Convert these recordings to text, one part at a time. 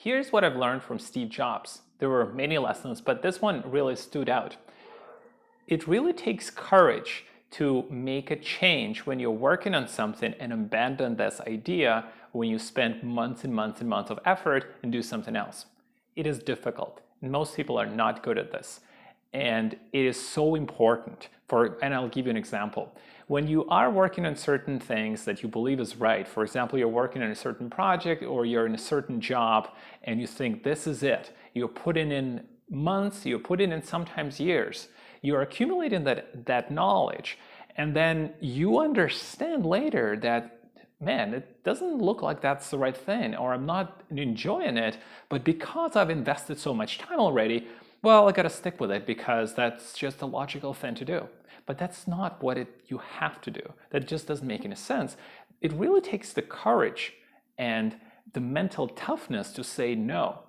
Here's what I've learned from Steve Jobs. There were many lessons, but this one really stood out. It really takes courage to make a change when you're working on something and abandon this idea when you spend months and months and months of effort and do something else. It is difficult. Most people are not good at this. And it is so important and I'll give you an example. When you are working on certain things that you believe is right, for example, you're working on a certain project or you're in a certain job and you think this is it, you're putting in months, you're putting in sometimes years, you're accumulating that knowledge, and then you understand later that, man, it doesn't look like that's the right thing, or I'm not enjoying it, but because I've invested so much time already, well, I gotta stick with it because that's just a logical thing to do. But that's not what you have to do. That just doesn't make any sense. It really takes the courage and the mental toughness to say, no,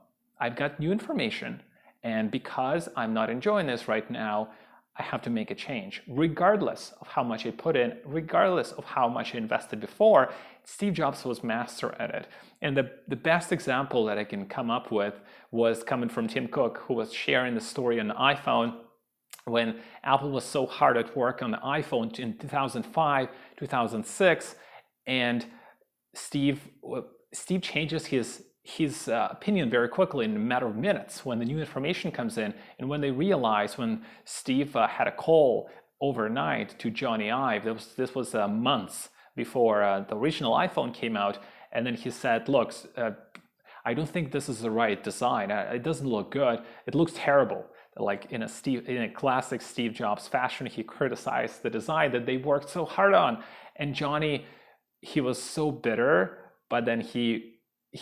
I've got new information, and because I'm not enjoying this right now, I have to make a change, regardless of how much I put in, regardless of how much I invested before. Steve Jobs was master at it. And the best example that I can come up with was coming from Tim Cook, who was sharing the story on the iPhone when Apple was so hard at work on the iPhone in 2005, 2006, and Steve changes his opinion very quickly in a matter of minutes when the new information comes in. And when they realize, when Steve had a call overnight to Johnny Ive, this was months before the original iPhone came out, and then he said, look, I don't think this is the right design. It doesn't look good. It looks terrible. Like in a classic Steve Jobs fashion, he criticized the design that they worked so hard on. And Johnny, he was so bitter, but then he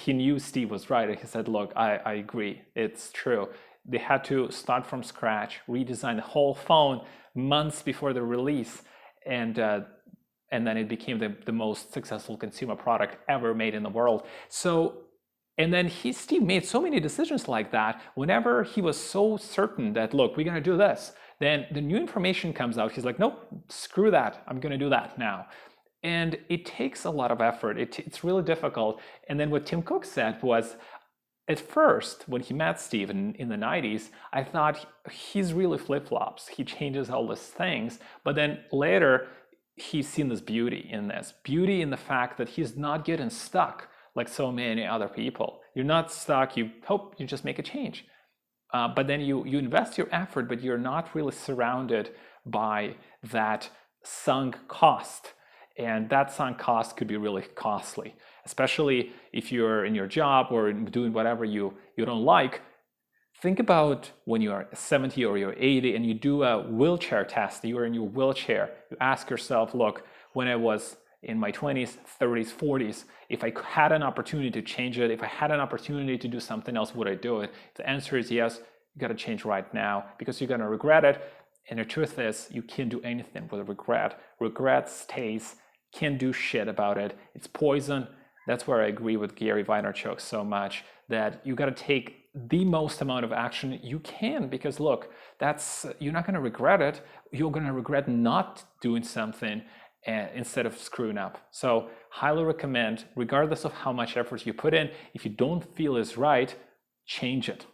knew Steve was right, and he said, look, I agree, it's true. They had to start from scratch, redesign the whole phone months before the release, and then it became the most successful consumer product ever made in the world. So, and then Steve made so many decisions like that. Whenever he was so certain that, look, we're gonna do this, then the new information comes out, he's like, nope, screw that, I'm gonna do that now. And it takes a lot of effort. It's really difficult. And then what Tim Cook said was, at first, when he met Steve in the 90s, I thought he's really flip-flops. He changes all these things. But then later, he's seen this beauty in this. Beauty in the fact that he's not getting stuck like so many other people. You're not stuck. You hope you just make a change. But then you invest your effort, but you're not really surrounded by that sunk cost. And that sunk cost could be really costly, especially if you're in your job or doing whatever you don't like. Think about when you're 70 or you're 80 and you do a wheelchair test, you're in your wheelchair. You ask yourself, look, when I was in my 20s, 30s, 40s, if I had an opportunity to change it, if I had an opportunity to do something else, would I do it? If the answer is yes, you got to change right now because you're going to regret it. And the truth is, you can't do anything with regret. Regret stays. Can't do shit about it. It's poison. That's where I agree with Gary Vaynerchuk so much, that you got to take the most amount of action you can, because look, you're not going to regret it. You're going to regret not doing something instead of screwing up. So highly recommend, regardless of how much effort you put in, if you don't feel is right, change it.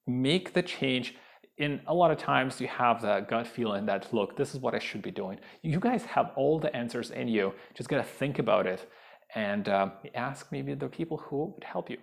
Make the change. In a lot of times you have the gut feeling that, look, this is what I should be doing. You guys have all the answers in you. Just got to think about it and ask maybe the people who would help you.